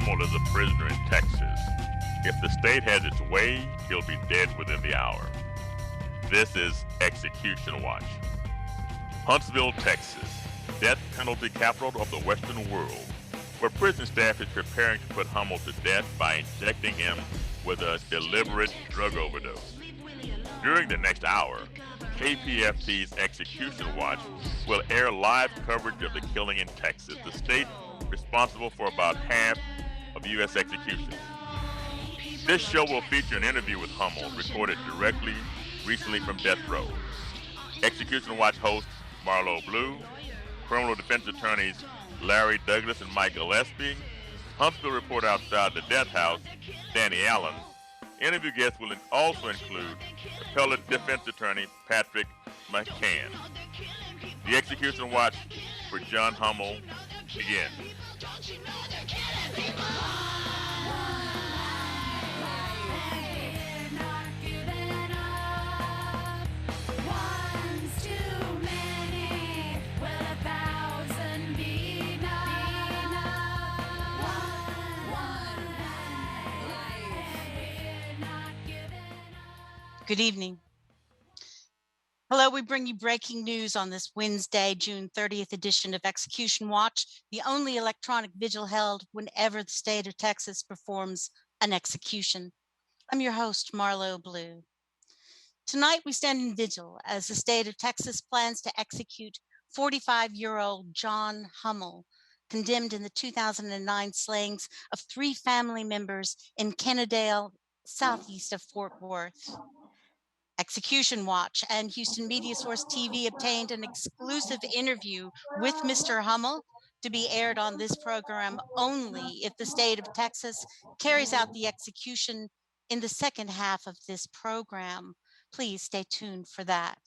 Hummel is a prisoner in Texas. If the state has its way, he'll be dead within the hour. This is Execution Watch. Huntsville, Texas, death penalty capital of the Western world, where prison staff is preparing to put Hummel to death by injecting him with a deliberate drug overdose. During the next hour, KPFT's Execution Watch will air live coverage of the killing in Texas, the state responsible for about half of U.S. executions. This show will feature an interview with Hummel recorded recently from death row. Execution Watch host Marlo Blue, criminal defense attorneys Larry Douglas and Mike Gillespie, Huntsville reporter outside the death house, Danny Allen. Interview guests will also include Appellate defense attorney Patrick McCann. The Execution Watch for John Hummel begins. Good evening. Hello, we bring you breaking news on this Wednesday, June 30th edition of Execution Watch, the only electronic vigil held whenever the state of Texas performs an execution. I'm your host, Marlo Blue. Tonight, we stand in vigil as the state of Texas plans to execute 45-year-old John Hummel, condemned in the 2009 slayings of 3 family members in Kennedale, southeast of Fort Worth. Execution Watch and Houston Media Source TV obtained an exclusive interview with Mr. Hummel to be aired on this program only if the state of Texas carries out the execution in the second half of this program. Please stay tuned for that.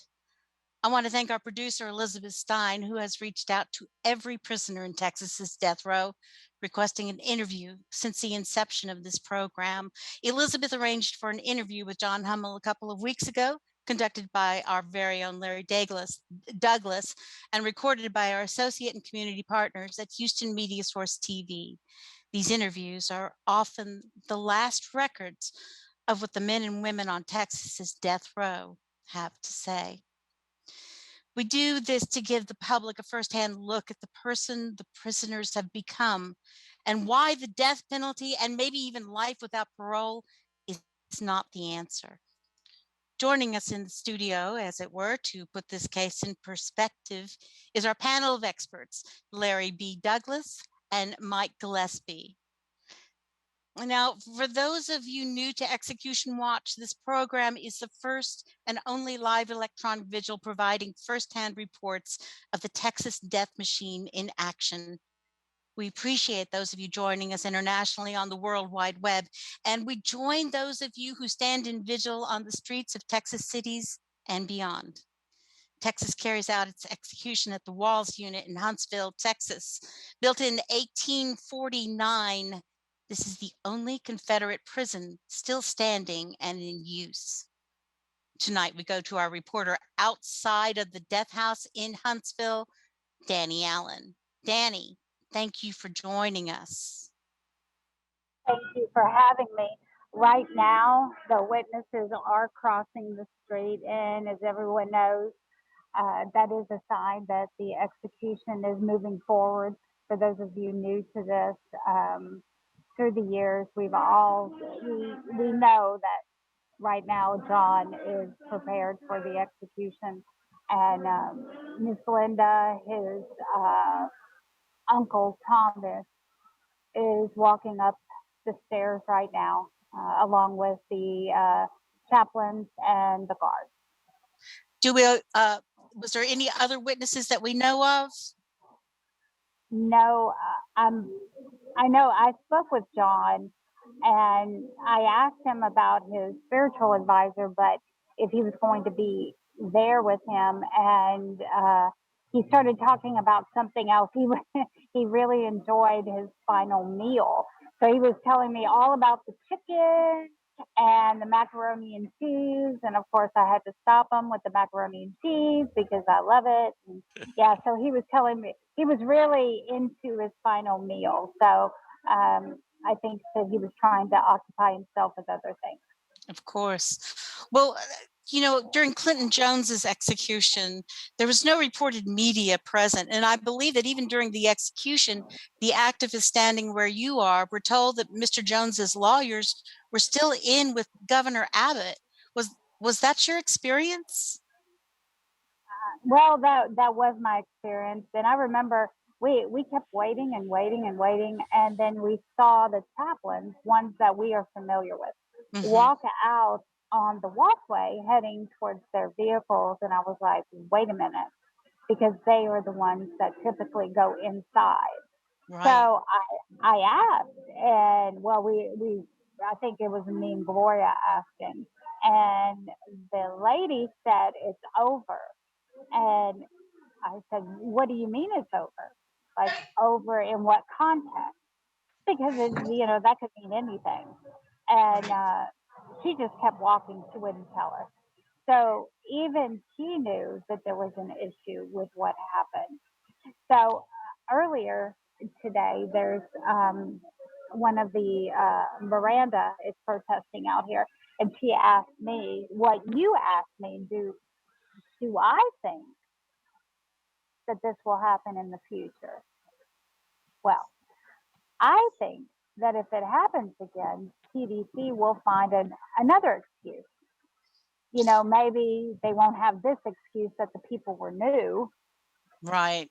I want to thank our producer, Elizabeth Stein, who has reached out to every prisoner in Texas's death row, requesting an interview since the inception of this program. Elizabeth arranged for an interview with John Hummel a couple of weeks ago, conducted by our very own Larry Douglas, and recorded by our associate and community partners at Houston Media Source TV. These interviews are often the last records of what the men and women on Texas's death row have to say. We do this to give the public a firsthand look at the person the prisoners have become and why the death penalty and maybe even life without parole is not the answer. Joining us in the studio, as it were, to put this case in perspective is our panel of experts, Larry B. Douglas and Mike Gillespie. Now, for those of you new to Execution Watch, this program is the first and only live electronic vigil providing firsthand reports of the Texas death machine in action. We appreciate those of you joining us internationally on the World Wide Web, and we join those of you who stand in vigil on the streets of Texas cities and beyond. Texas carries out its execution at the Walls Unit in Huntsville, Texas. Built in 1849, this is the only Confederate prison still standing and in use. Tonight, we go to our reporter outside of the death house in Huntsville, Danny Allen. Danny, thank you for joining us. Thank you for having me. Right now, the witnesses are crossing the street, and as everyone knows, that is a sign that the execution is moving forward. For those of you new to this, through the years, we know that right now John is prepared for the execution, and Miss Linda, his uncle Thomas, is walking up the stairs right now, along with the chaplains and the guards. Was there any other witnesses that we know of? No, I know I spoke with John and I asked him about his spiritual advisor, but if he was going to be there with him, and he started talking about something else. He really enjoyed his final meal. So he was telling me all about the chicken and the macaroni and cheese. And of course, I had to stop him with the macaroni and cheese because I love it. And yeah, so he was telling me he was really into his final meal. So I think that he was trying to occupy himself with other things. Of course. Well, during Clinton Jones's execution, there was no reported media present. And I believe that even during the execution, the activists standing where you are were told that Mr. Jones's lawyers were still in with Governor Abbott. Was that your experience? Well, that was my experience, and I remember we kept waiting and waiting and waiting, and then we saw the chaplains, ones that we are familiar with, Hmm. walk out on the walkway heading towards their vehicles, and I was like, wait a minute, because they are the ones that typically go inside. So Right. I asked, and well, we I think it was me and Gloria asking, and the lady said it's over. And I said, what do you mean it's over? Like, over in what context? Because that could mean anything. And Right. she just kept walking. She wouldn't tell us. So even she knew that there was an issue with what happened. So earlier today, there's one of the Miranda is protesting out here, and she asked me what you asked me. Do I think that this will happen in the future? Well, I think that if it happens again, TDC will find another excuse. Maybe they won't have this excuse that the people were new. Right.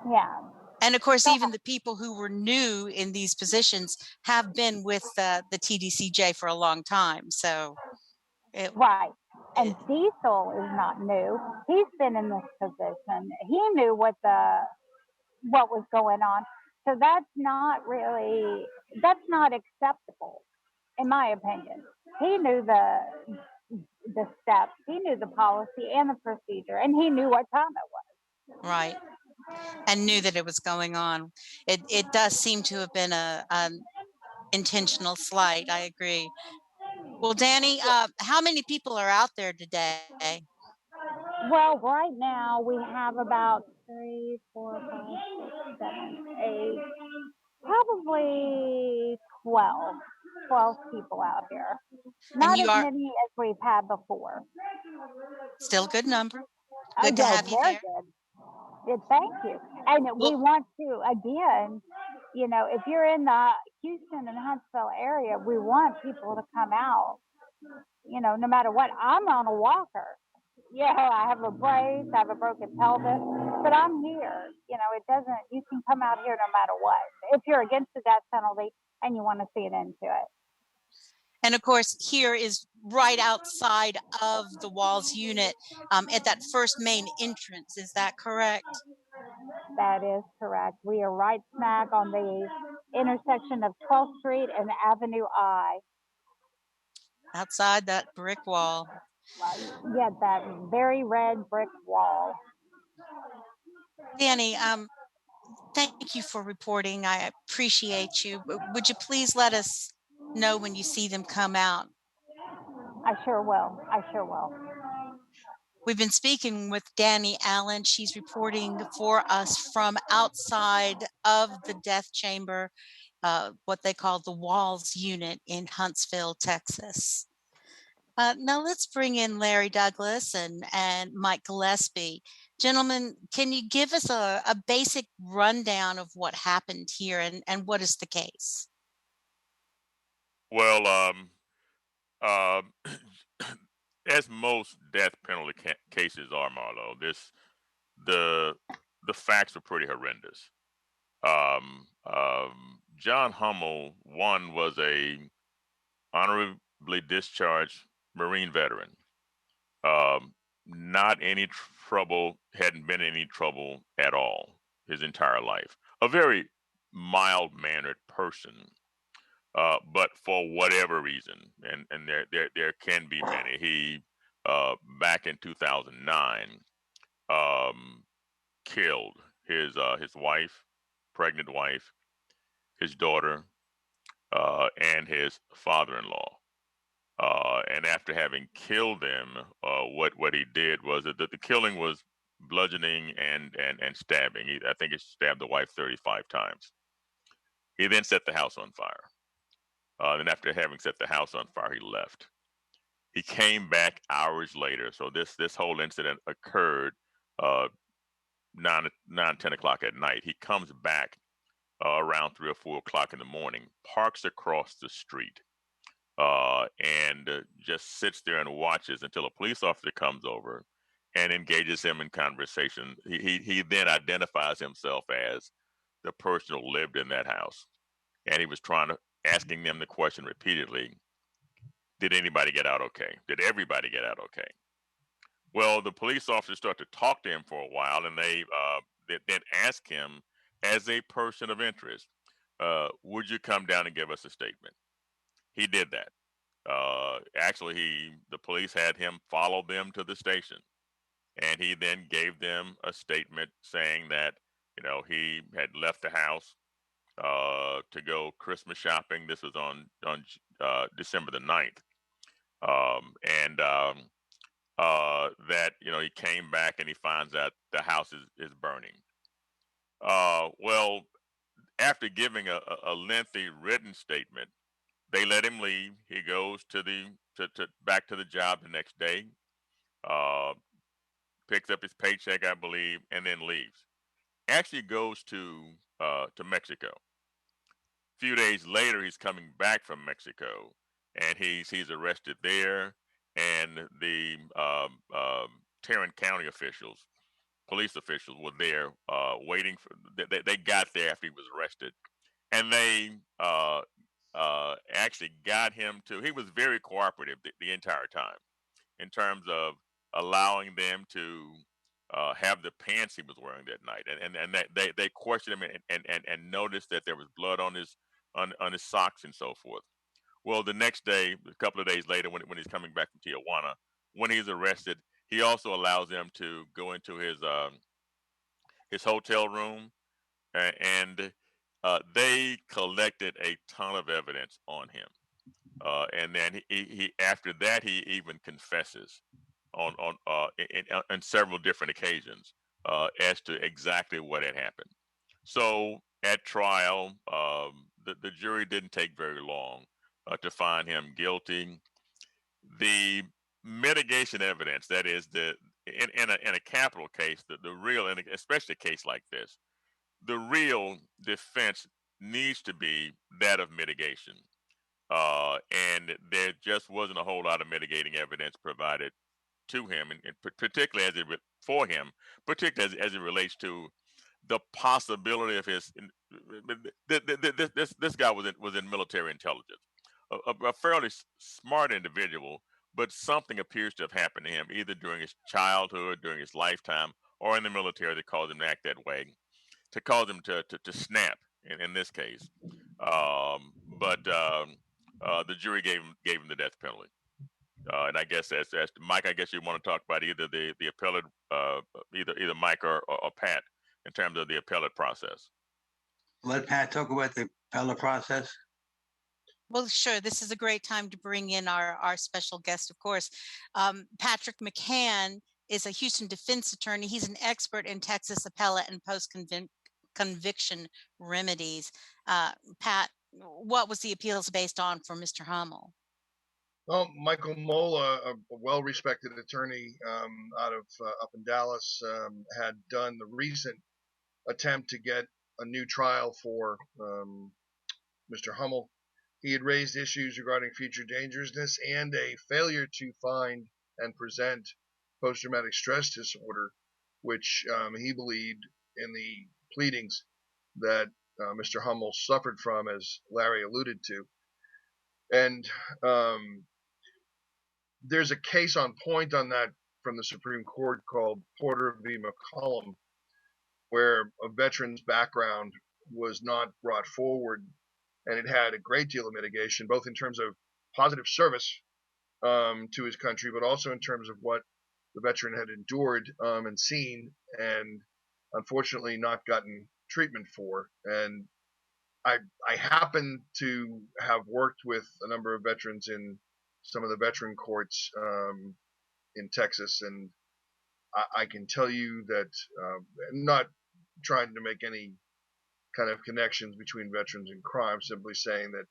Yeah. And of course, So, even the people who were new in these positions have been with the TDCJ for a long time. So it, right. And it Diesel is not new. He's been in this position. He knew what was going on. So that's not acceptable, in my opinion. He knew the steps. He knew the policy and the procedure, and he knew what time it was. right. And knew that it was going on. It does seem to have been an intentional slight. I agree. Well, Danny, how many people are out there today? Well, right now we have about 3, 4, 5, 6, 7, 8, probably 12 people out here. And Not you as are many as we've had before. still a good number. Good to Yeah, have you very there. good. Thank you. And we Well, want to, again, if you're in the Houston and Huntsville area, we want people to come out, no matter what. I'm on a walker. Yeah, I have a brace, I have a broken pelvis, but I'm here. You can come out here no matter what. If you're against the death penalty and you want to see an end to it. and of course, here is right outside of the Walls unit at that first main entrance. Is that correct? That is correct. We are right smack on the intersection of 12th Street and Avenue I. Outside that brick wall. Yeah, that very red brick wall. Danny, thank you for reporting. I appreciate you. Would you please let us know when you see them come out? I sure will. I sure will. We've been speaking with Danny Allen. She's reporting for us from outside of the death chamber, what they call the Walls unit in Huntsville, Texas. Now let's bring in Larry Douglas and Mike Gillespie. Gentlemen, can you give us a basic rundown of what happened here and what is the case? Well, um, as most death penalty cases are, Marlo, the the facts are pretty horrendous. John Hummel, one, was a honorably discharged Marine veteran. Um, Not any trouble, hadn't been any trouble at all his entire life. A very mild mannered person, but for whatever reason, and there can be many. He back in 2009 um, killed his wife, pregnant wife, his daughter, and his father-in-law. And after having killed them, what he did was that the killing was bludgeoning and stabbing. I think he stabbed the wife 35 times. He then set the house on fire. Then after having set the house on fire, he left. He came back hours later. So this whole incident occurred uh, 10 o'clock at night. He comes back around 3 or 4 o'clock in the morning, parks across the street, and just sits there and watches until a police officer comes over and engages him in conversation. He then identifies himself as the person who lived in that house, and he was asking them the question repeatedly: did anybody get out okay? Did everybody get out okay? Well, the police officers start to talk to him for a while, and they then ask him, as a person of interest, would you come down and give us a statement? He did that. Actually, the police had him follow them to the station, and he then gave them a statement saying that he had left the house to go Christmas shopping. This was on December the 9th, and that he came back and he finds out the house is burning. Well, after giving a lengthy written statement, they let him leave. He goes to back to the job the next day, uh, picks up his paycheck, I believe, and then leaves. Actually goes to Mexico. A few days later, he's coming back from Mexico, and he's arrested there. And the Tarrant County officials, police officials, were there waiting for. They got there after he was arrested, and they actually got him to. He was very cooperative the entire time in terms of allowing them to have the pants he was wearing that night, and that they questioned him and noticed that there was blood on his socks and so forth. Well, the next day, a couple of days later, when he's coming back from Tijuana, when he's arrested, he also allows them to go into his hotel room, and they collected a ton of evidence on him. And then he after that he even confesses on several different occasions as to exactly what had happened. So at trial, the jury didn't take very long to find him guilty. The mitigation evidence, that is, in a capital case, the real, and especially a case like this, the real defense needs to be that of mitigation. And there just wasn't a whole lot of mitigating evidence provided to him, and particularly for him, particularly as it relates to the possibility of his. This guy was in military intelligence, a fairly smart individual, but something appears to have happened to him either during his childhood, during his lifetime, or in the military that caused him to act that way, to cause him to snap in this case. But the jury gave him the death penalty. And I guess as Mike, I guess you want to talk about either the appellate, either Mike or Pat, in terms of the appellate process. Let Pat talk about the appellate process. Well, sure. This is a great time to bring in our special guest, of course. Patrick McCann is a Houston defense attorney. He's an expert in Texas appellate and post-conviction remedies. Pat, what was the appeals based on for Mr. Hummel? Well, Michael Mola, a well-respected attorney out of up in Dallas, had done the recent attempt to get a new trial for Mr. Hummel. He had raised issues regarding future dangerousness and a failure to find and present post-traumatic stress disorder, which he believed in the pleadings that Mr. Hummel suffered from, as Larry alluded to. And there's a case on point on that from the Supreme Court called Porter v. McCollum, where a veteran's background was not brought forward, and it had a great deal of mitigation, both in terms of positive service to his country, but also in terms of what the veteran had endured and seen, and unfortunately not gotten treatment for. And I happen to have worked with a number of veterans in some of the veteran courts in Texas, and I can tell you that, not trying to make any kind of connections between veterans and crime, simply saying that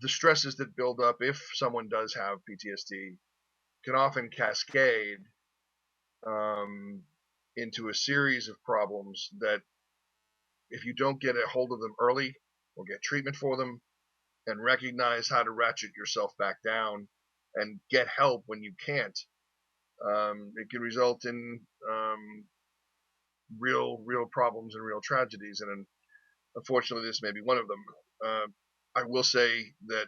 the stresses that build up if someone does have PTSD can often cascade into a series of problems that if you don't get a hold of them early or get treatment for them and recognize how to ratchet yourself back down and get help when you can't, it can result in real problems and real tragedies. And unfortunately, this may be one of them. I will say that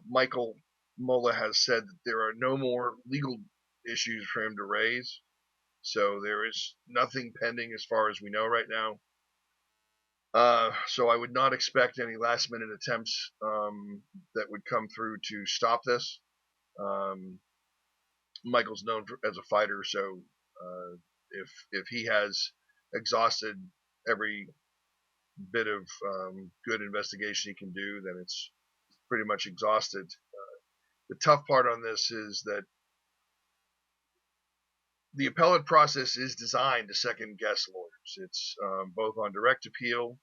Michael Mola has said that there are no more legal issues for him to raise. So there is nothing pending as far as we know right now. So I would not expect any last minute attempts that would come through to stop this. Michael's known as a fighter, so if he has exhausted every bit of good investigation he can do, then it's pretty much exhausted. The tough part on this is that the appellate process is designed to second guess lawyers. It's both on direct appeal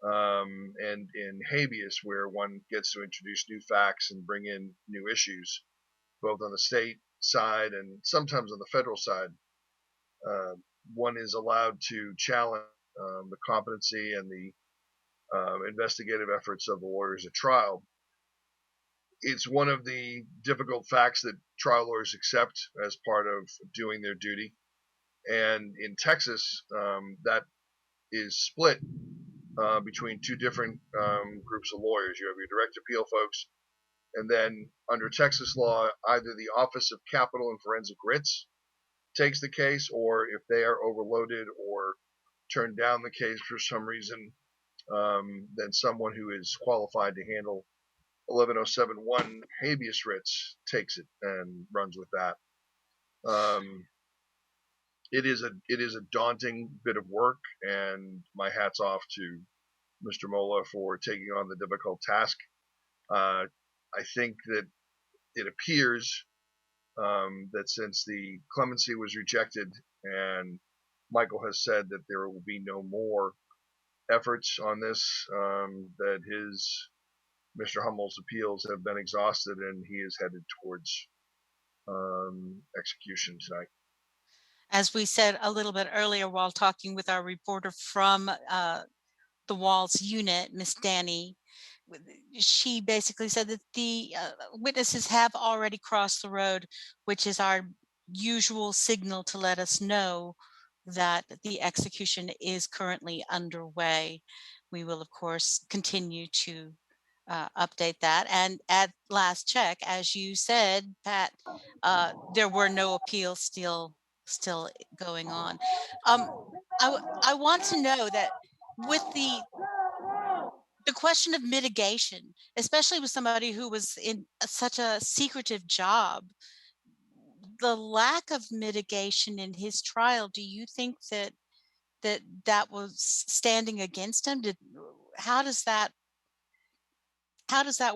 and in habeas, where one gets to introduce new facts and bring in new issues, both on the state side and sometimes on the federal side. One is allowed to challenge the competency and the investigative efforts of the lawyers at trial. It's one of the difficult facts that trial lawyers accept as part of doing their duty. And in Texas, that is split between two different groups of lawyers. You have your direct appeal folks, and then under Texas law, either the Office of Capital and Forensic Writs takes the case, or if they are overloaded or turn down the case for some reason, then someone who is qualified to handle 11071 habeas writs takes it and runs with that. It is a daunting bit of work, and my hat's off to Mr. Mola for taking on the difficult task. I think that it appears that since the clemency was rejected and Michael has said that there will be no more efforts on this, that Mr. Hummel's appeals have been exhausted and he is headed towards execution tonight. As we said a little bit earlier while talking with our reporter from the Walls unit, Miss Danny, she basically said that the witnesses have already crossed the road, which is our usual signal to let us know that the execution is currently underway. We will, of course, continue to update that. And at last check, as you said, Pat, there were no appeals still going on. I want to know that with the question of mitigation, especially with somebody who was in such a secretive job, the lack of mitigation in his trial, do you think that was standing against him? How does that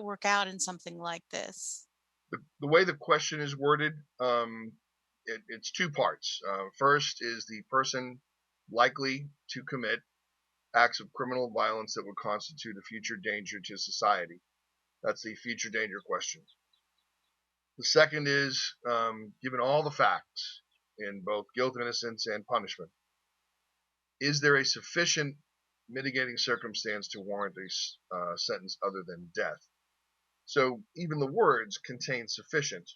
work out in something like this? The way the question is worded, it's two parts. First, is the person likely to commit acts of criminal violence that would constitute a future danger to society? That's the future danger question. The second is, given all the facts in both guilt and innocence and punishment, is there a sufficient mitigating circumstance to warrant a sentence other than death? So even the words contain sufficient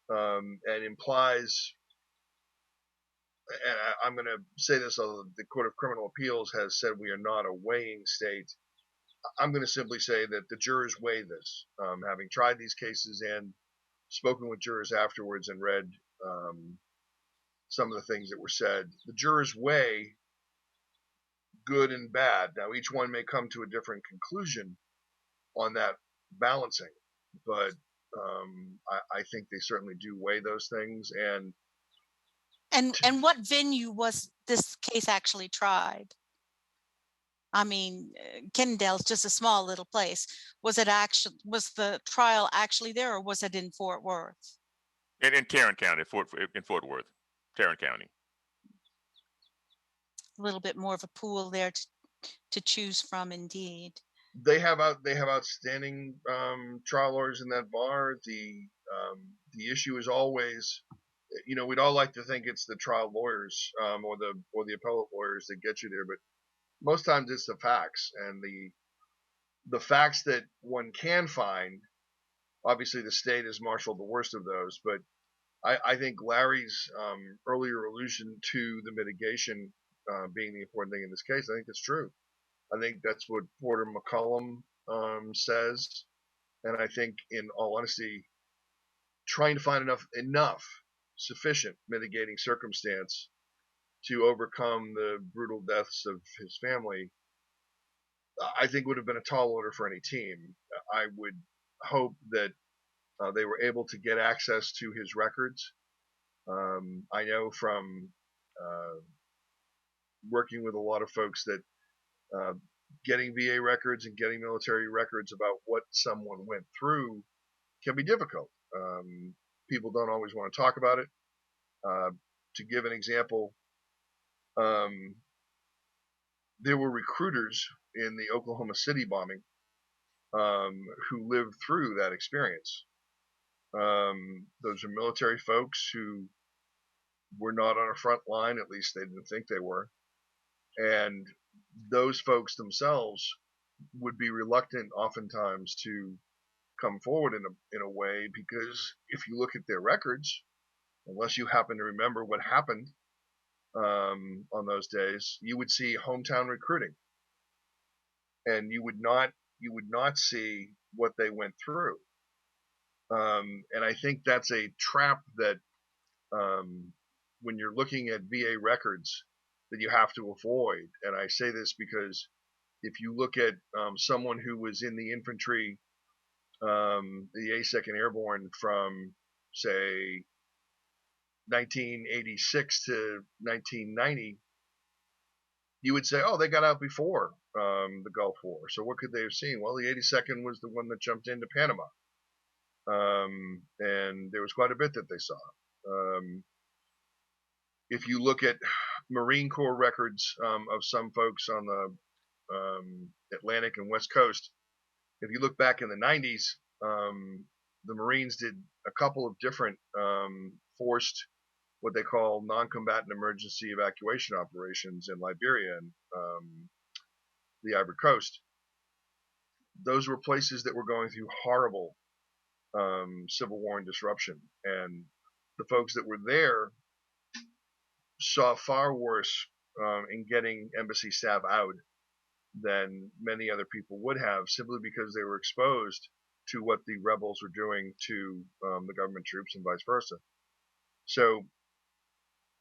and implies, and I'm going to say this, although the Court of Criminal Appeals has said we are not a weighing state, I'm going to simply say that the jurors weigh this. Having tried these cases and spoken with jurors afterwards and read some of the things that were said, the jurors weigh good and bad. Now, each one may come to a different conclusion on that balancing, but I think they certainly do weigh those things. And what venue was this case actually tried? I mean, Kennedale's just a small little place. Was the trial actually there, or was it in Fort Worth? In Tarrant County, in Fort Worth, Tarrant County. a little bit more of a pool there to choose from, indeed. They have outstanding trial lawyers in that bar. The issue is always, we'd all like to think it's the trial lawyers or the appellate lawyers that get you there, but most times it's the facts, and the facts that one can find. Obviously, the state has marshaled the worst of those, but I think Larry's earlier allusion to the mitigation being the important thing in this case, I think that's true. I think that's what Porter McCollum says, and I think, in all honesty, trying to find enough sufficient mitigating circumstance to overcome the brutal deaths of his family, I think would have been a tall order for any team. I would hope that they were able to get access to his records. I know from working with a lot of folks that getting VA records and getting military records about what someone went through can be difficult. People don't always want to talk about it. To give an example, there were recruiters in the Oklahoma City bombing who lived through that experience. Those are military folks who were not on a front line, at least they didn't think they were. And those folks themselves would be reluctant oftentimes to come forward in a way, because if you look at their records, unless you happen to remember what happened on those days, you would see hometown recruiting, and you would not see what they went through. And I think that's a trap that when you're looking at VA records that you have to avoid. And I say this because if you look at someone who was in the infantry, the 82nd Airborne from, say, 1986 to 1990, you would say, oh, they got out before the Gulf War. So what could they have seen? Well, the 82nd was the one that jumped into Panama. And there was quite a bit that they saw. If you look at Marine Corps records of some folks on the Atlantic and West Coast, if you look back in the 90s, the Marines did a couple of different forced, what they call non-combatant emergency evacuation operations in Liberia and the Ivory Coast. Those were places that were going through horrible civil war and disruption, and the folks that were there saw far worse in getting embassy staff out than many other people would have, simply because they were exposed to what the rebels were doing to the government troops and vice versa. So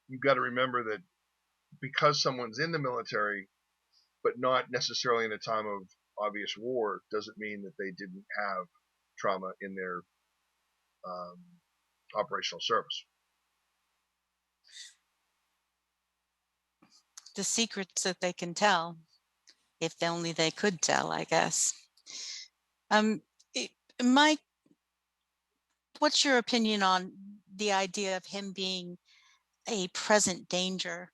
you've got to remember that because someone's in the military, but not necessarily in a time of obvious war, doesn't mean that they didn't have trauma in their operational service. The secrets that they can tell, if only they could tell, I guess. Mike, what's your opinion on the idea of him being a present danger?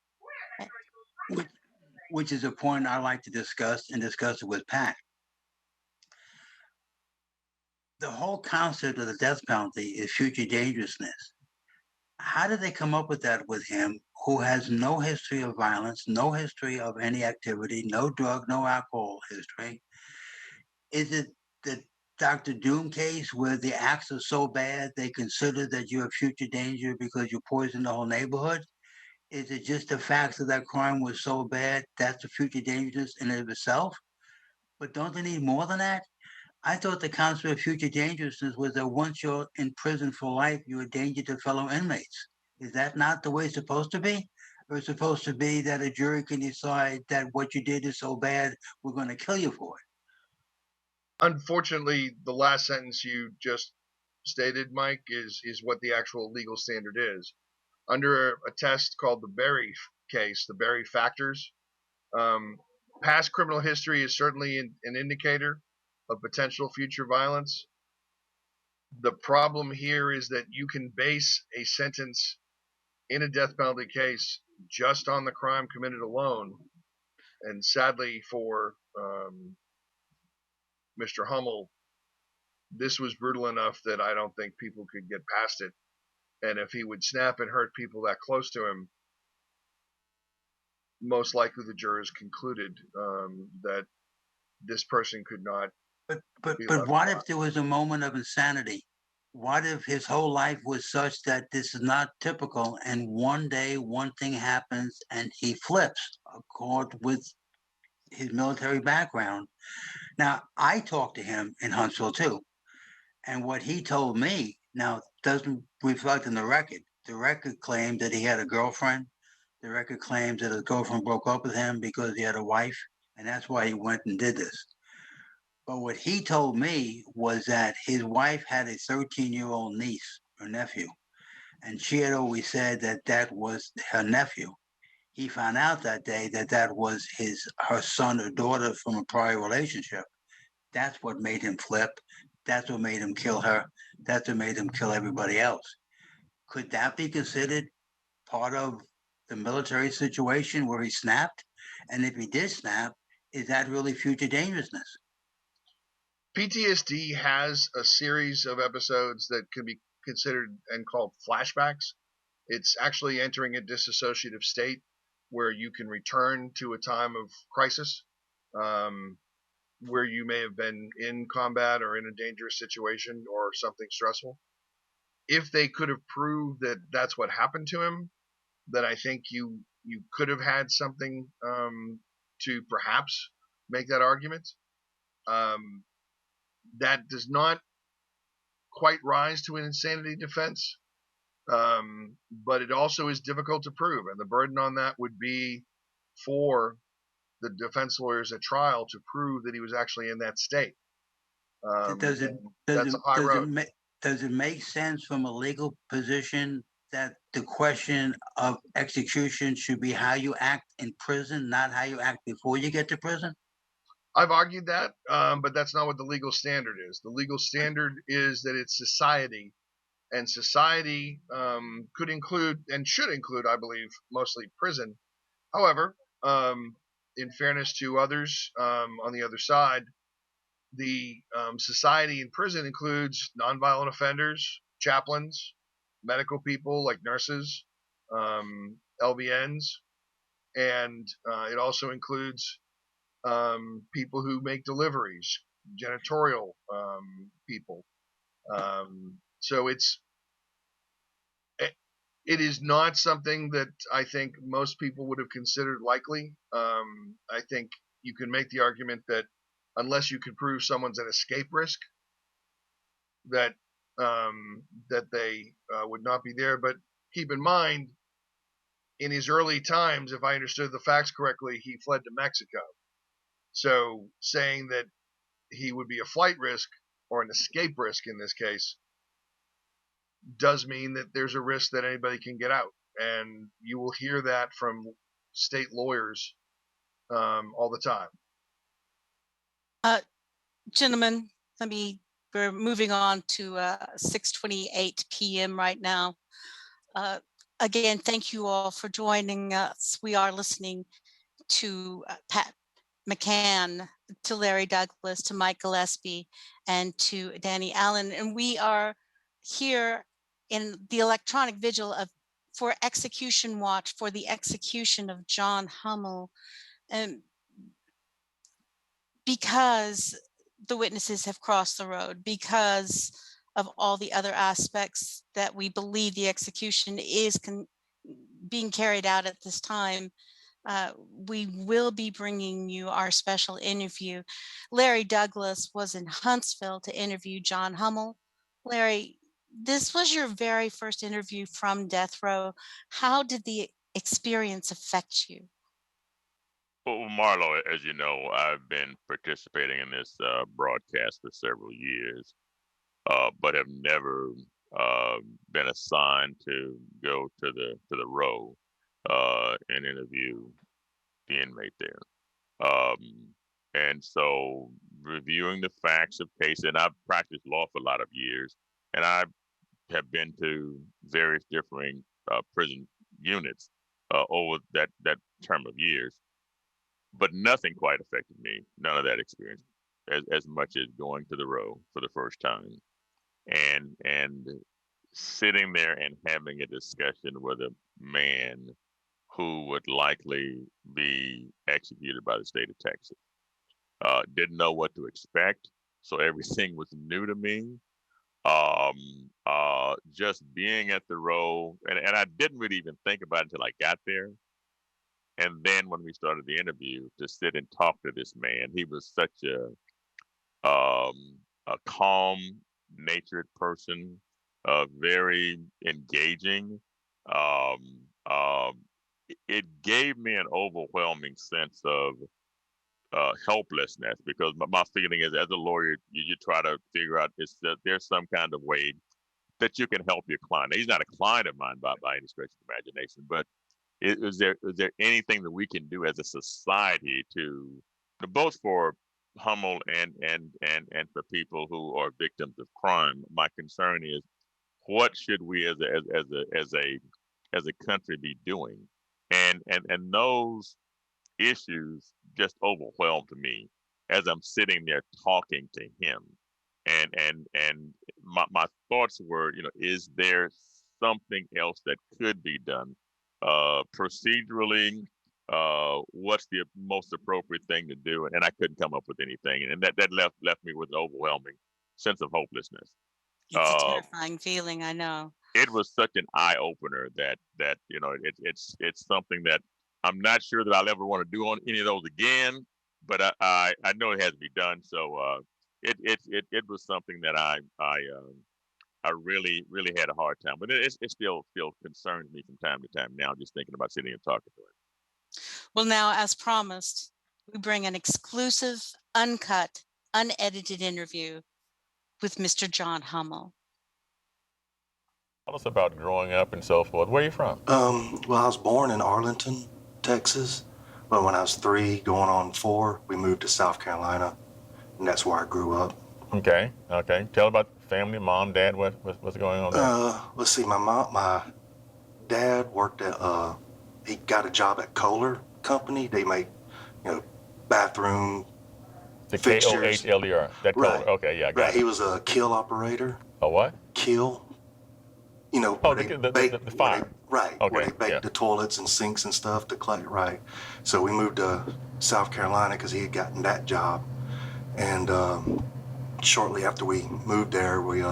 Which is a point I like to discuss and discuss it with Pat. The whole concept of the death penalty is future dangerousness. How did they come up with that with him, who has no history of violence, no history of any activity, no drug, no alcohol history? Is it the Dr. Doom case where the acts are so bad they consider that you're a future danger because you poisoned the whole neighborhood? Is it just the fact that that crime was so bad that's the future dangerousness in and of itself? But don't they need more than that? I thought the concept of future dangerousness was that once you're in prison for life, you're a danger to fellow inmates. Is that not the way it's supposed to be? Or it's supposed to be that a jury can decide that what you did is so bad, we're going to kill you for it? Unfortunately, the last sentence you just stated, Mike, is what the actual legal standard is. Under a test called the Berry case, the Berry factors, past criminal history is certainly an indicator of potential future violence. The problem here is that you can base a sentence in a death penalty case just on the crime committed alone. And sadly for Mr. Hummel, this was brutal enough that I don't think people could get past it. And if he would snap and hurt people that close to him, most likely the jurors concluded that this person could not. But what if there was a moment of insanity? What if his whole life was such that this is not typical, and one day one thing happens and he flips, according with his military background? Now, I talked to him in Huntsville too, and what he told me now doesn't reflect in the record. The record claimed that he had a girlfriend. The record claims that his girlfriend broke up with him because he had a wife, and that's why he went and did this. But what he told me was that his wife had a 13-year-old niece or nephew, and she had always said that that was her nephew. He found out that day that that was her son or daughter from a prior relationship. That's what made him flip. That's what made him kill her. That's what made him kill everybody else. Could that be considered part of the military situation where he snapped? And if he did snap, is that really future dangerousness? PTSD has a series of episodes that can be considered and called flashbacks. It's actually entering a dissociative state where you can return to a time of crisis, where you may have been in combat or in a dangerous situation or something stressful. If they could have proved that that's what happened to him, then I think you could have had something to perhaps make that argument. That does not quite rise to an insanity defense, but it also is difficult to prove, and the burden on that would be for the defense lawyers at trial to prove that he was actually in that state. That's a high road. Does it make sense from a legal position that the question of execution should be how you act in prison, not how you act before you get to prison? I've argued that, but that's not what the legal standard is. The legal standard is that it's society, and society could include and should include, I believe, mostly prison. However, in fairness to others on the other side, the society in prison includes nonviolent offenders, chaplains, medical people like nurses, LVNs, and it also includes people who make deliveries, janitorial people. So it is not something that I think most people would have considered likely. I think you can make the argument that unless you can prove someone's an escape risk, that they would not be there. But keep in mind, in his early times, if I understood the facts correctly, he fled to Mexico. So saying that he would be a flight risk or an escape risk in this case does mean that there's a risk that anybody can get out. And you will hear that from state lawyers all the time. Gentlemen, we're moving on to 6:28 p.m. right now. Again, thank you all for joining us. We are listening to Pat McCann, to Larry Douglas, to Mike Gillespie, and to Danny Allen. And we are here in the electronic vigil for execution watch for the execution of John Hummel. And because the witnesses have crossed the road, because of all the other aspects that we believe the execution is being carried out at this time, we will be bringing you our special interview. Larry Douglas was in Huntsville to interview John Hummel. Larry, this was your very first interview from death row. How did the experience affect you? Well, Marlo, as you know, I've been participating in this broadcast for several years, but have never been assigned to go to the row and interview the inmate there. And so reviewing the facts of case, and I've practiced law for a lot of years, and I have been to various differing prison units. over that term of years, but nothing quite affected me. None of that experience, as much as going to the row for the first time and sitting there and having a discussion with a man who would likely be executed by the state of Texas. Didn't know what to expect, so everything was new to me. Just being at the row, and I didn't really even think about it until I got there. And then when we started the interview, to sit and talk to this man, he was such a calm natured person, very engaging. Um, um, it gave me an overwhelming sense of helplessness, because my feeling is, as a lawyer, you try to figure out that there's some kind of way that you can help your client. Now, he's not a client of mine by any stretch of imagination, but is there anything that we can do as a society to both for Hummel and for people who are victims of crime? My concern is, what should we as a country be doing? And those issues just overwhelmed me as I'm sitting there talking to him. And my thoughts were, is there something else that could be done procedurally? What's the most appropriate thing to do? And I couldn't come up with anything, and that left me with an overwhelming sense of hopelessness. It's a Uh, terrifying feeling, I know. it was such an eye opener that it's something that I'm not sure that I'll ever want to do on any of those again, but I know it has to be done. So it was something that I really had a hard time, but it still concerns me from time to time now, just thinking about sitting and talking to him. Well, now, as promised, we bring an exclusive, uncut, unedited interview with Mr. John Hummel. Tell us about growing up and so forth. Where are you from? Well, I was born in Arlington, Texas, but when I was 3, going on 4, we moved to South Carolina, and that's where I grew up. Okay. Tell about family, mom, dad. What's going on there? Let's see. My dad worked at he got a job at Kohler Company. They make, bathroom The fixtures. KOHLER. That Right. Kohler. Okay, yeah, I got Right. it. He was a kill operator. A what? Kill. Oh, where the they fire. where Okay, they bake yeah. the toilets and sinks and stuff to clean. Right. So we moved to South Carolina because he had gotten that job, and shortly after we moved there, we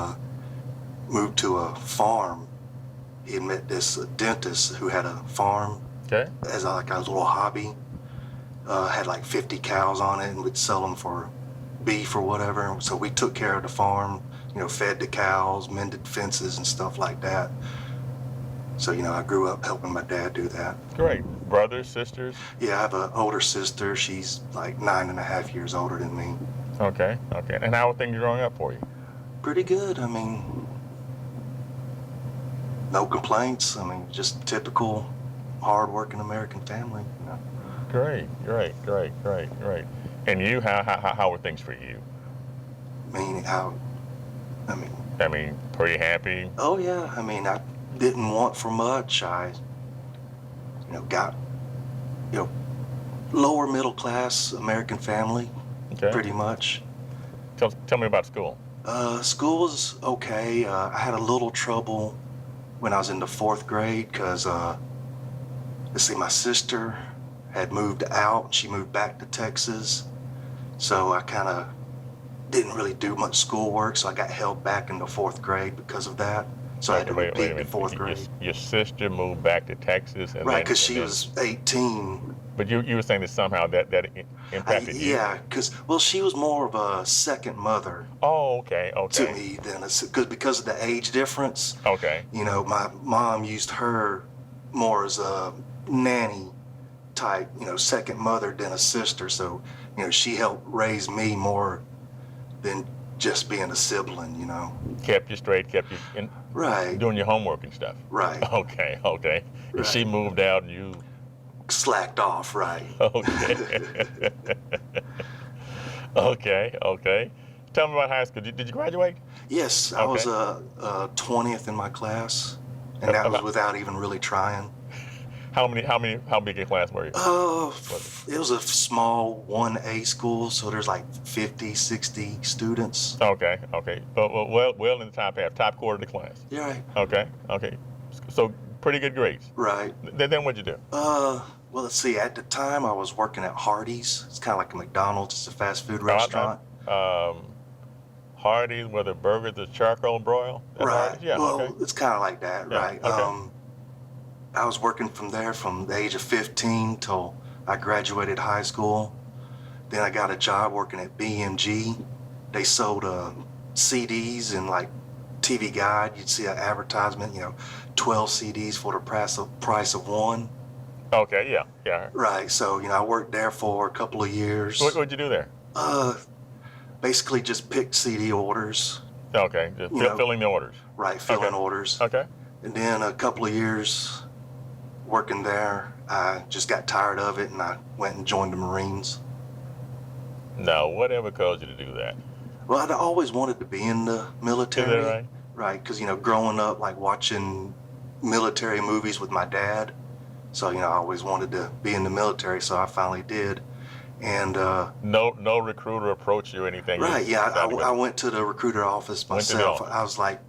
moved to a farm. He had met this dentist who had a farm Okay. as a little hobby. Had like 50 cows on it, and we'd sell them for beef or whatever. So we took care of the farm, fed the cows, mended fences and stuff like that. So, I grew up helping my dad do that. Great. Brothers, sisters? Yeah, I have an older sister. She's like 9.5 years older than me. Okay. And how are things growing up for you? Pretty good. I mean, no complaints. I mean, just typical hard-working American family. Great. And you, how were things for you? I mean, pretty happy? Oh yeah. I mean, I didn't want for much. I, got, lower middle class American family, Okay. pretty much. Tell me about school. School was okay. I had a little trouble when I was in the 4th grade because, let's see, my sister had moved out. She moved back to Texas. So I kind of didn't really do much schoolwork, so I got held back in the 4th grade because of that. So I had to Wait a repeat the minute. 4th grade. Your sister moved back to Texas, and Right, because she was 18. But you were saying that somehow that impacted you. Yeah, because she was more of a second mother Oh, okay. to me than because of the age difference. Okay. My mom used her more as a nanny type, second mother than a sister. So, she helped raise me more than just being a sibling, Kept you straight, kept you Right. doing your homework and stuff. Right. Okay. Right. And she moved out, and you. Slacked off, right. Okay. Okay. Tell me about high school. Did you graduate? Yes, I was 20th in my class, and that was without even really trying. How big a class were you? It was a small 1A school, so there's like 50, 60 students. Okay. But well in the top half, top quarter of the class. Yeah, right. Okay. So pretty good grades. Right. Then what'd you do? Well, let's see. At the time, I was working at Hardee's. It's kind of like a McDonald's. It's a fast food restaurant. Hardee's, where the burgers, the charcoal broil. Right. Hardee's? Yeah. Well, Okay. it's kind of like that, Yeah, right? okay. I was working from there from the age of 15 till I graduated high school. Then I got a job working at BMG. They sold CDs and like TV Guide. You'd see an advertisement, 12 CDs for the price of one. Okay. Yeah. Right. So, I worked there for a couple of years. What'd you do there? Basically just picked CD orders. Okay. Just filling the orders. Right. Filling Okay. orders. Okay. And then a couple of years working there, I just got tired of it and I went and joined the Marines. Now, whatever caused you to do that? Well, I'd always wanted to be in the military. Is that right? Right, because, growing up, like watching military movies with my dad. So, I always wanted to be in the military, so I finally did. And no recruiter approached you or anything? right, yeah, I went to the recruiter office myself. I was like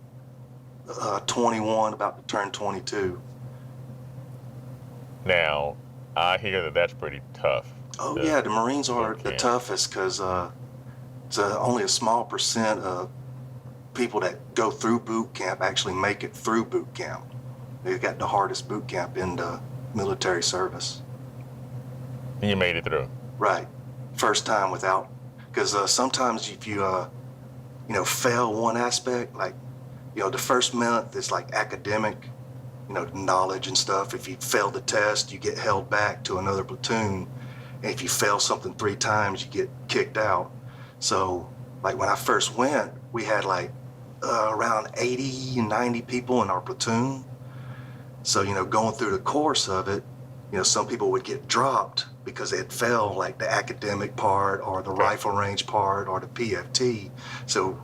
21, about to turn 22. Now, I hear that that's pretty tough. Oh, yeah, the Marines are the toughest because it's only a small percent of people that go through boot camp actually make it through boot camp. They've got the hardest boot camp in the military service. You made it through? Right. First time without, because sometimes if you, fail one aspect, like, the first month is like academic, knowledge and stuff. If you fail the test, you get held back to another platoon. And if you fail something 3 times, you get kicked out. So, like when I first went, we had like around 80 and 90 people in our platoon. So, going through the course of it, some people would get dropped because they had failed like the academic part or the rifle range part or the PFT. So,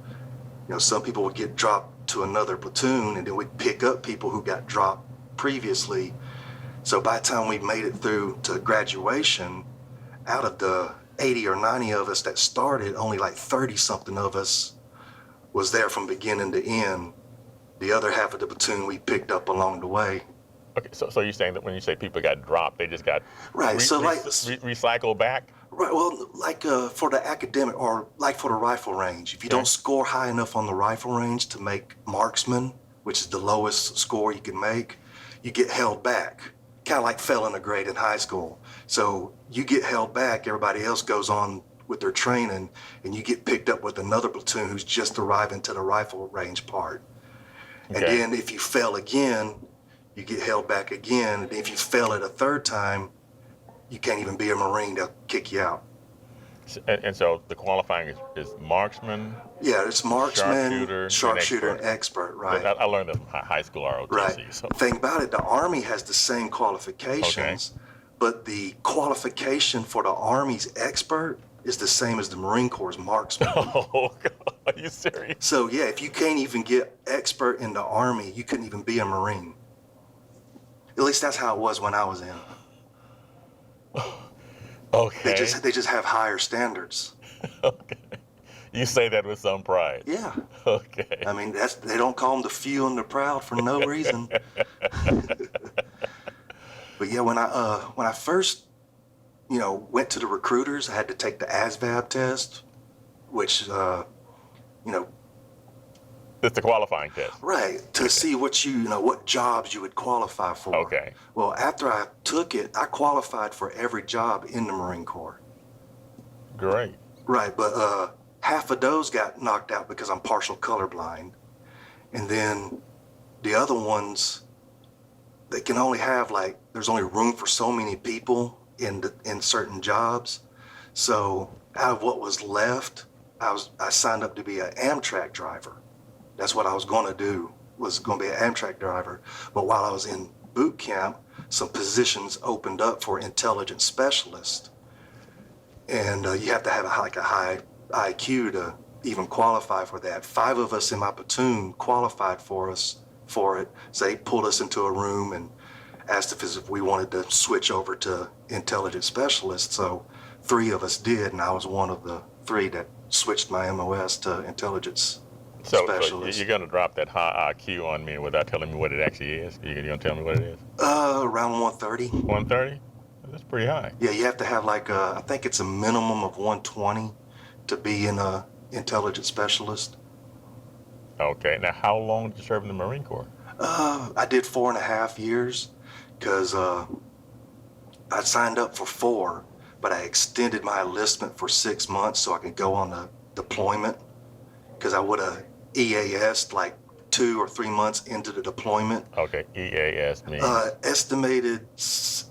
some people would get dropped to another platoon and then we'd pick up people who got dropped previously. So by the time we made it through to graduation, out of the 80 or 90 of us that started, only like 30 something of us was there from beginning to end. The other half of the platoon we picked up along the way. Okay, so you're saying that when you say people got dropped, they just got right, recycled back? Right, well, like for the academic or like for the rifle range, if you don't score high enough on the rifle range to make marksman, which is the lowest score you can make, you get held back, kind of like failing a grade in high school. So you get held back, everybody else goes on with their training, and you get picked up with another platoon who's just arriving to the rifle range part. Okay. And then if you fail again, you get held back again. And if you fail it a third time, you can't even be a Marine. They'll kick you out. And so the qualifying is marksman? Yeah, it's marksman, sharpshooter, and expert, right? I learned that from high school ROTC. Right. So. The thing about it, the Army has the same qualifications, but the qualification for the Army's expert is the same as the Marine Corps' marksman. Oh, God. Are you serious? So, yeah, if you can't even get expert in the Army, you couldn't even be a Marine. At least that's how it was when I was in. Okay. They just have higher standards. Okay. You say that with some pride. Yeah. Okay. I mean, they don't call them the few and the proud for no reason. But yeah, when I first, went to the recruiters, I had to take the ASVAB test, which, It's the qualifying test. Right, to see what what jobs you would qualify for. Okay. Well, after I took it, I qualified for every job in the Marine Corps. Great. Right, but half of those got knocked out because I'm partial colorblind. And then the other ones, they can only have there's only room for so many people in certain jobs. So out of what was left, I signed up to be an Amtrak driver. That's what I was going to do, was going to be an Amtrak driver. But while I was in boot camp, some positions opened up for intelligence specialist. And you have to have a high IQ to even qualify for that. 5 of us in my platoon qualified for it. So they pulled us into a room and asked if we wanted to switch over to intelligence specialist. So 3 of us did, and I was one of the 3 that switched my MOS to intelligence So specialist. you're going to drop that high IQ on me without telling me what it actually is? You're going to tell me what it is? Around 130. 130? That's pretty high. Yeah, you have to have like I think it's a minimum of 120 to be in a intelligence specialist. Okay. Now, how long did you serve in the Marine Corps? I did 4.5 years because I signed up for 4, but I extended my enlistment for 6 months so I could go on a deployment, because I would have EAS'd like 2 or 3 months into the deployment. Okay, EAS means? Estimated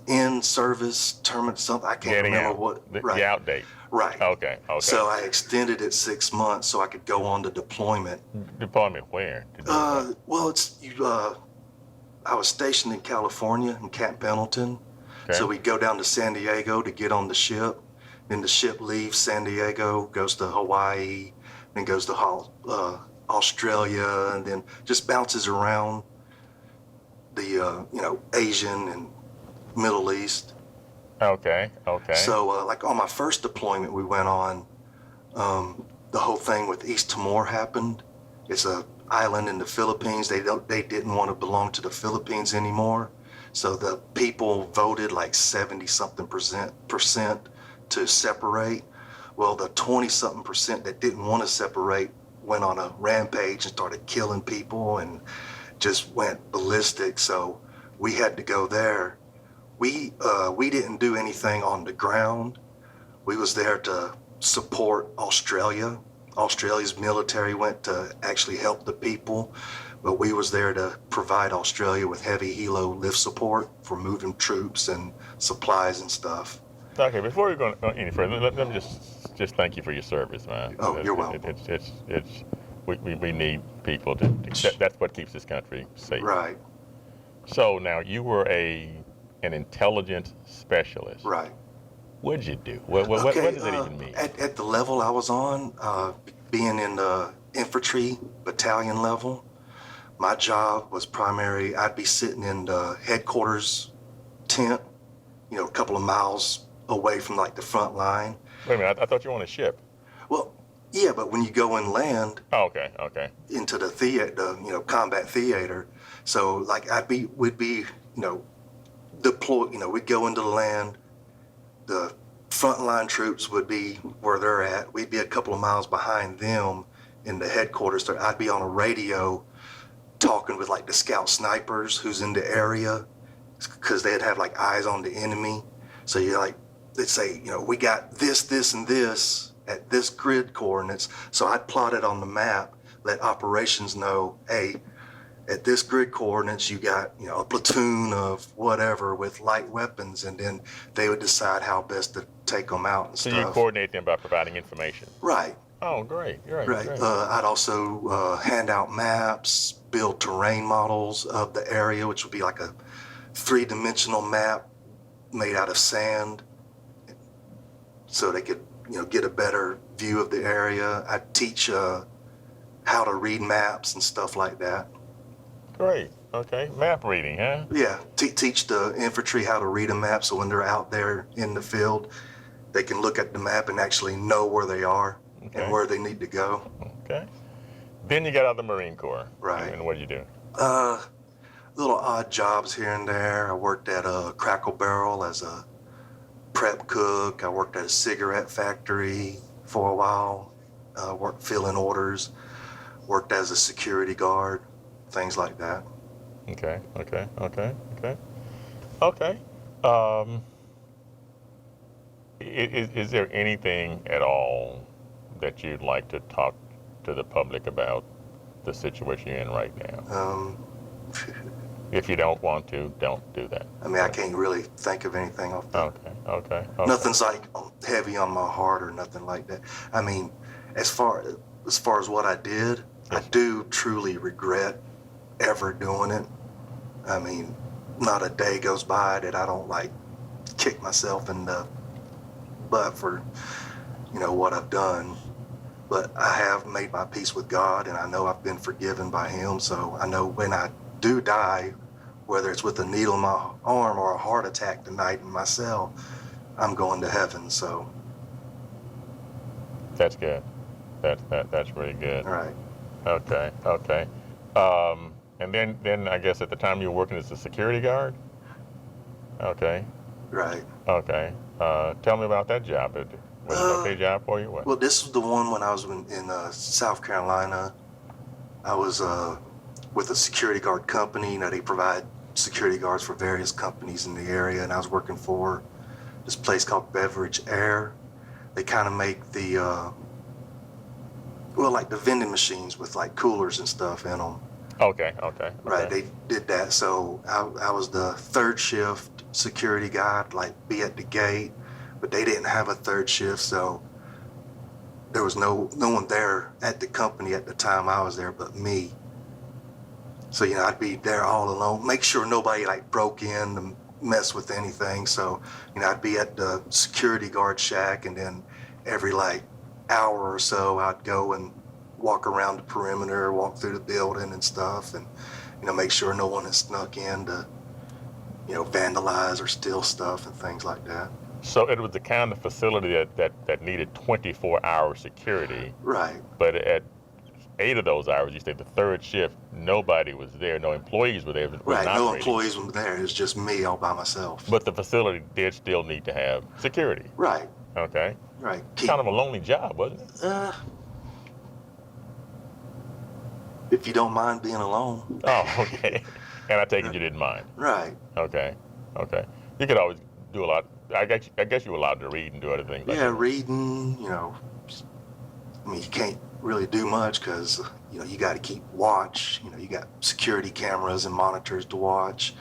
in-service term, something, I can't remember what. The out date. Right. Okay. So I extended it 6 months so I could go on to deployment. Deployment where? Well, I was stationed in California, in Camp Pendleton. Okay. So we'd go down to San Diego to get on the ship. Then the ship leaves San Diego, goes to Hawaii, then goes to Australia, and then just bounces around the Asian and Middle East. Okay. So like on my first deployment we went on, the whole thing with East Timor happened. It's a island in the Philippines. They didn't want to belong to the Philippines anymore. So the people voted like 70-something percent to separate. Well, the 20-something percent that didn't want to separate went on a rampage and started killing people and just went ballistic. So we had to go there. We didn't do anything on the ground. We was there to support Australia. Australia's military went to actually help the people, but we was there to provide Australia with heavy helo lift support for moving troops and supplies and stuff. Okay, before we go any further, let me just thank you for your service, man. Oh, you're welcome. We need people to. That's what keeps this country safe. Right. So now you were an intelligence specialist. Right. What did you do? What does that even mean? At the level I was on, being in the infantry battalion level, my job was primary. I'd be sitting in the headquarters tent, a couple of miles away from like the front line. Wait a minute, I thought you were on a ship. Well, yeah, but when you go and land, okay, into the theater, combat theater, so like we'd be, deployed. We'd go into the land. The frontline troops would be where they're at. We'd be a couple of miles behind them in the headquarters. I'd be on a radio talking with like the scout snipers who's in the area, because they'd have like eyes on the enemy. So you're like, they'd say, we got this, and this at this grid coordinates. So I'd plot it on the map, let operations know, hey, at this grid coordinates, you got, a platoon of whatever with light weapons, and then they would decide how best to take them out and so stuff. So you coordinate them by providing information? Right. Oh, great. Right. I'd also hand out maps, build terrain models of the area, which would be like a 3-dimensional map made out of sand, so they could, get a better view of the area. I'd teach how to read maps and stuff like that. Great. Okay. Map reading, huh? Yeah. Teach the infantry how to read a map, so when they're out there in the field, they can look at the map and actually know where they are and where they need to go. Okay. Then you got out of the Marine Corps. Right. And what did you do? Little odd jobs here and there. I worked at a Crackle Barrel as a prep cook. I worked at a cigarette factory for a while. Worked filling orders. Worked as a security guard. Things like that. Okay. Is there anything at all that you'd like to talk to the public about the situation you're in right now? If you don't want to, don't do that. I mean, I can't really think of anything off the... Okay. Nothing's like heavy on my heart or nothing like that. I mean, as far as what I did, I do truly regret ever doing it. I mean, not a day goes by that I don't like kick myself in the butt for, what I've done. But I have made my peace with God, and I know I've been forgiven by Him. So I know when I do die, whether it's with a needle in my arm or a heart attack tonight in my cell, I'm going to heaven. So That's good. That's really good. right. Okay. Okay. And then I guess at the time you were working as a security guard. Okay. Right. Okay. Tell me about that job. Was it an okay job for you? What? Well, this was the one when I was in South Carolina. I was with a security guard company. You know, they provide security guards for various companies in the area, and I was working for this place called Beverage Air. They kind of make the like the vending machines with like coolers and stuff in them. Okay. Right, they did that. So I was the third shift security guy, like be at the gate, but they didn't have a third shift, so there was no one there at the company at the time I was there but me. So, you know, I'd be there all alone, make sure nobody like broke in to mess with anything. So, you know, I'd be at the security guard shack, and then every like hour or so I'd go and walk around the perimeter, walk through the building and stuff, and, you know, make sure no one has snuck in to, you know, vandalize or steal stuff and things like that. So it was the kind of facility that needed 24-hour security. Right. But at 8 of those hours, you say the third shift, nobody was there, no employees were there. Right, no employees were there. It was just me all by myself. But the facility did still need to have security. Right. Okay. Right. Kind of a lonely job, wasn't it? If you don't mind being alone. Oh, okay. And I take it you didn't mind. Right. Okay. You could always do a lot. I guess you were allowed to read and do other things. Yeah, reading, you know, I mean, you can't really do much because, you know, you got to keep watch. You know, you got security cameras and monitors to watch.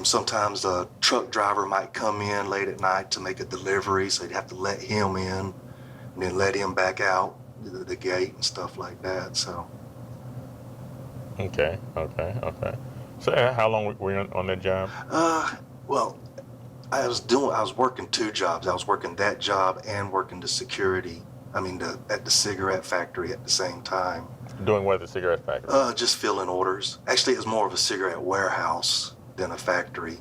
Sometimes a truck driver might come in late at night to make a delivery, so you'd have to let him in and then let him back out the gate and stuff like that. So. Okay. So how long were you on that job? Well, I was working 2 jobs. I was working that job and working the security. At the cigarette factory at the same time. Doing what at the cigarette factory? Just filling orders. Actually, it was more of a cigarette warehouse than a factory.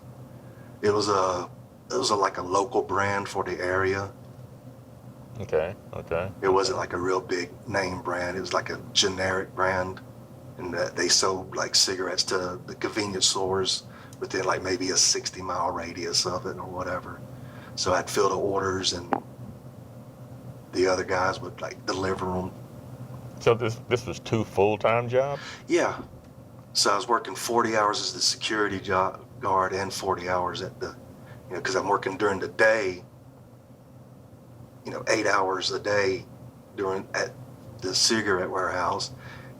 It was like a local brand for the area. Okay. It wasn't like a real big name brand. It was like a generic brand, and they sold like cigarettes to the convenience stores within like maybe a 60-mile radius of it or whatever. So I'd fill the orders, and the other guys would like deliver them. So this was 2 full-time jobs? Yeah. So I was working 40 hours as the security guard and 40 hours at the, you know, because I'm working during the day, you know, 8 hours a day at the cigarette warehouse,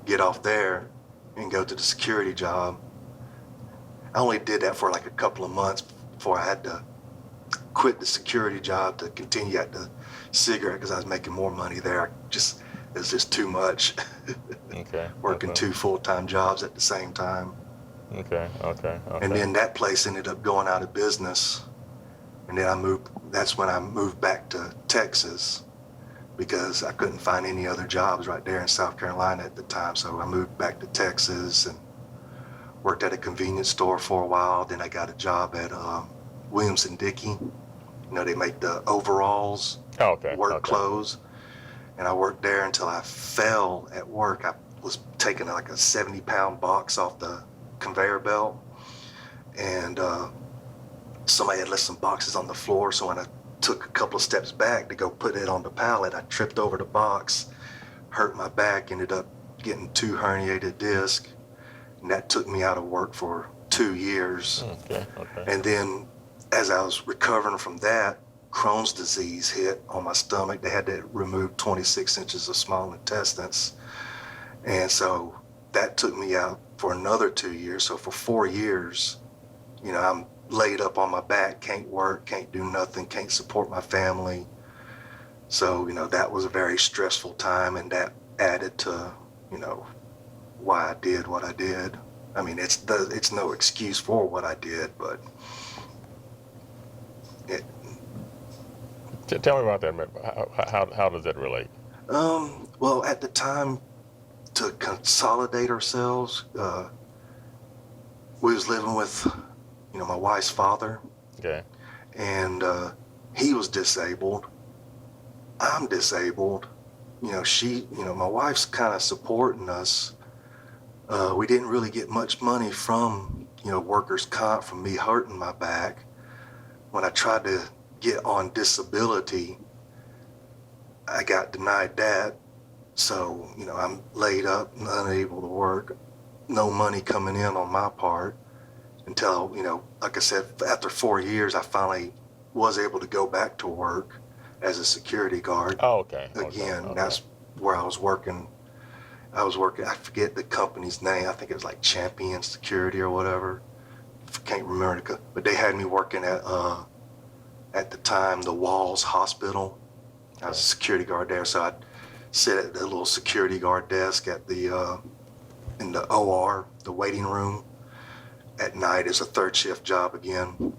get off there and go to the security job. I only did that for like a couple of months before I had to quit the security job to continue at the cigarette because I was making more money there. It was just too much. Okay. Working 2 full-time jobs at the same time. Okay. And then that place ended up going out of business. And then that's when I moved back to Texas because I couldn't find any other jobs right there in South Carolina at the time. So I moved back to Texas and worked at a convenience store for a while. Then I got a job at Williams & Dickey. You know, they make the overalls, work clothes. And I worked there until I fell at work. I was taking like a 70-pound box off the conveyor belt. And somebody had left some boxes on the floor. So when I took a couple of steps back to go put it on the pallet, I tripped over the box, hurt my back, ended up getting 2 herniated discs. And that took me out of work for 2 years. Okay. And then as I was recovering from that, Crohn's disease hit on my stomach. They had to remove 26 inches of small intestines. And so that took me out for another 2 years. So for 4 years, you know, I'm laid up on my back, can't work, can't do nothing, can't support my family. So, you know, that was a very stressful time, and that added to, you know, why I did what I did. I mean, it's no excuse for what I did, but Tell me about that. How does that relate? Well, at the time, to consolidate ourselves, we was living with, my wife's father. Okay. And he was disabled. I'm disabled. My wife's kind of supporting us. We didn't really get much money from, workers' comp from me hurting my back. When I tried to get on disability, I got denied that. So, I'm laid up and unable to work. No money coming in on my part until, like I said, after 4 years, I finally was able to go back to work as a security guard. Oh, okay. Again, Okay. that's where I was working. I forget the company's name. I think it was like Champion Security or whatever. Can't remember. But they had me working at the time, the Walls Hospital. I was a security guard there, so I'd sit at the little security guard desk at the in the OR, the waiting room. At night is a third shift job again.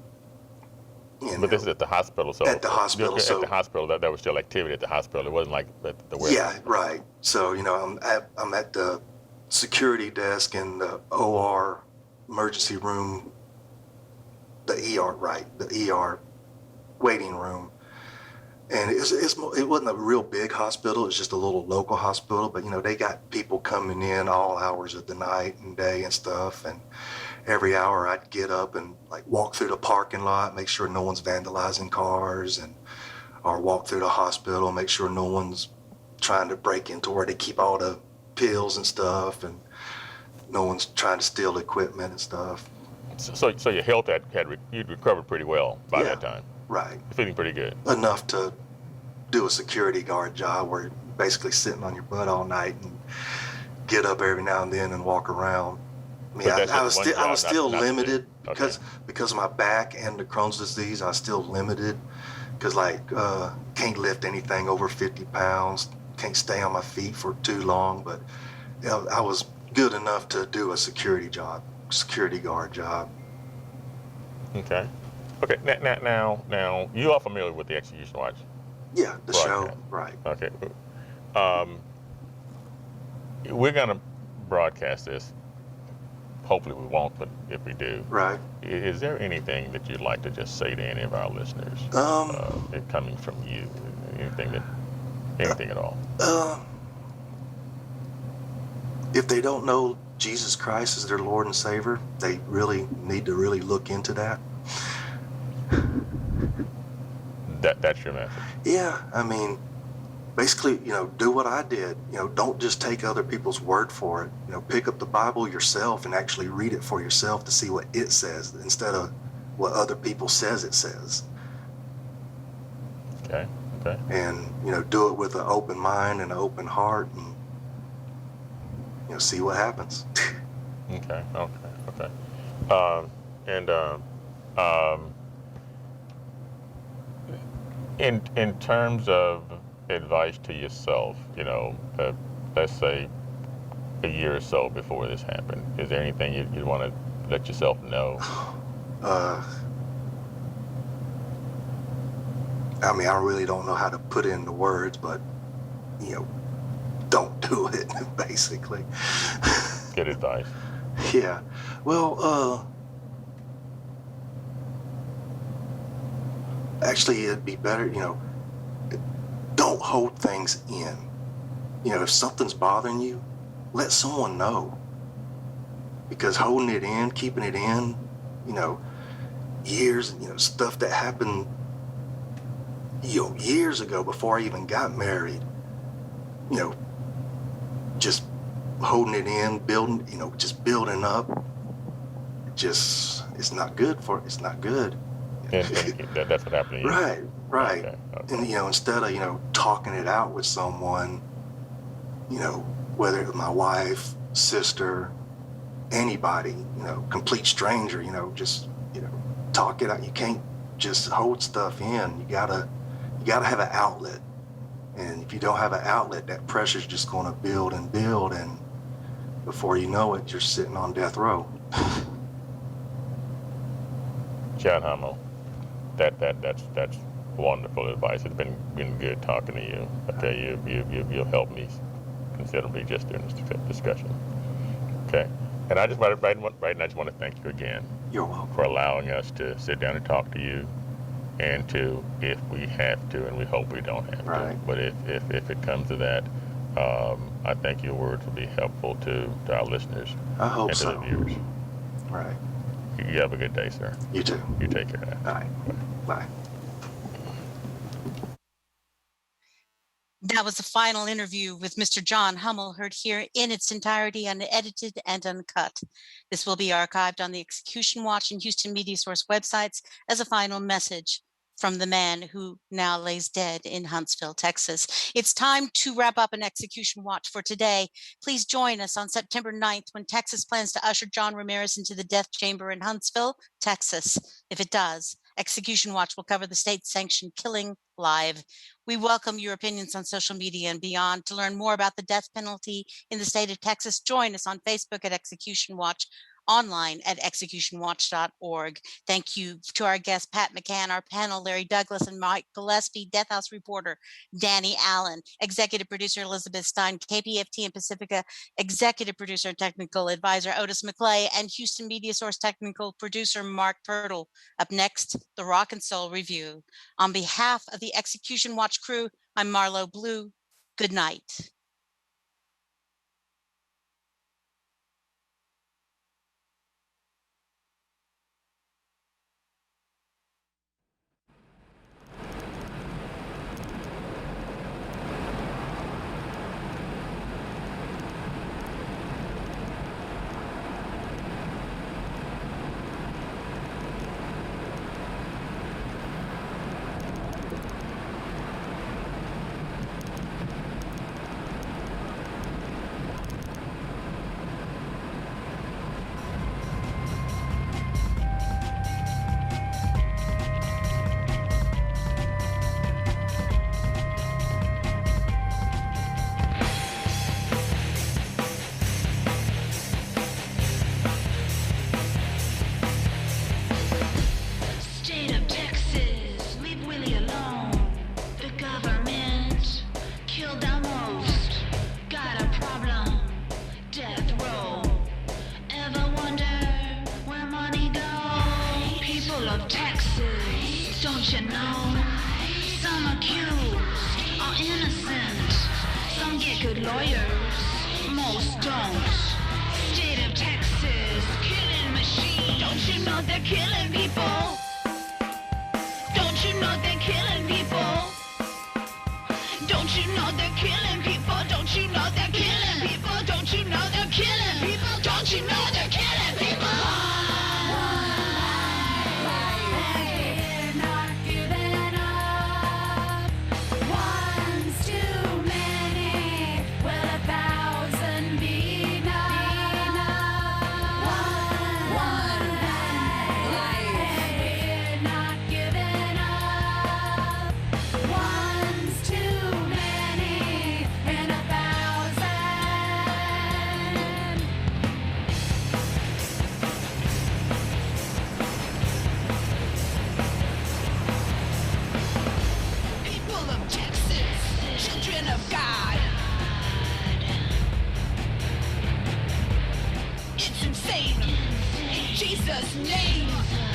But this is at the hospital, so at the hospital. At the hospital, there was still activity at the hospital. It wasn't like at the warehouse. Yeah, right. So I'm at the security desk in the OR emergency room, the ER, right? The ER waiting room. And it wasn't a real big hospital. It's just a little local hospital. But they got people coming in all hours of the night and day and stuff. And every hour I'd get up and walk through the parking lot, make sure no one's vandalizing cars, or walk through the hospital, make sure no one's trying to break into where they keep all the pills and stuff, and no one's trying to steal equipment and stuff. So your health you'd recovered pretty well by that time. Right. You're feeling pretty good. Enough to do a security guard job where you're basically sitting on your butt all night and get up every now and then and walk around. I mean, I was still limited because of my back and the Crohn's disease. I was still limited because can't lift anything over 50 pounds, can't stay on my feet for too long. But I was good enough to do a security guard job. Okay. Okay. Now you are familiar with the Execution Watch? Yeah, the show, right? Okay. We're gonna broadcast this. Hopefully we won't, but if we do, right? Is there anything that you'd like to just say to any of our listeners, coming from you? Anything at all? If they don't know Jesus Christ as their Lord and Savior, they really need to look into that. That's your message. Yeah, I mean, basically, do what I did. Don't just take other people's word for it. Pick up the Bible yourself and actually read it for yourself to see what it says instead of what other people says it says. Okay. And, do it with an open mind and an open heart and, see what happens. Okay. In terms of advice to yourself, let's say a year or so before this happened, is there anything you'd want to let yourself know? I mean, I really don't know how to put it into words, but, don't do it, basically. Good advice. Yeah. Well, actually, it'd be better, don't hold things in. If something's bothering you, let someone know. Because holding it in, keeping it in, years, stuff that happened, years ago before I even got married, just holding it in, building, just building up, it's not good it's not good. And that's what happened to you. Right. Okay. And, instead of, talking it out with someone, whether it was my wife, sister, anybody, complete stranger, just, talk it out. You can't just hold stuff in. You gotta have an outlet. And if you don't have an outlet, that pressure's just going to build and build. And before you know it, you're sitting on death row. John Hummel, that's wonderful advice. It's been good talking to you. Okay, you'll help me considerably just during this discussion. Okay, And I just want to thank you again. You're welcome. For allowing us to sit down and talk to you, and to, if we have to, and we hope we don't have to, but if it comes to that, I think your words will be helpful to our listeners. I hope and so. To the viewers. Right. You have a good day, sir. You too. You take care now. All right. Bye. That was the final interview with Mr. John Hummel, heard here in its entirety, unedited and uncut. This will be archived on the Execution Watch and Houston Media Source websites as a final message from the man who now lays dead in Huntsville, Texas. It's time to wrap up an Execution Watch for today. Please join us on September 9th when Texas plans to usher John Ramirez into the death chamber in Huntsville, Texas. If it does, Execution Watch will cover the state-sanctioned killing live. We welcome your opinions on social media and beyond. To learn more about the death penalty in the state of Texas, join us on Facebook at Execution Watch, online at executionwatch.org. Thank you to our guest, Pat McCann, our panel, Larry Douglas and Mike Gillespie, Death House reporter, Danny Allen, executive producer, Elizabeth Stein, KPFT and Pacifica, executive producer and technical advisor, Otis McClay, and Houston Media Source technical producer, Mark Pirtle. Up next, the Rock and Soul Review. On behalf of the Execution Watch crew, I'm Marlo Blue. Good night. Jesus' name.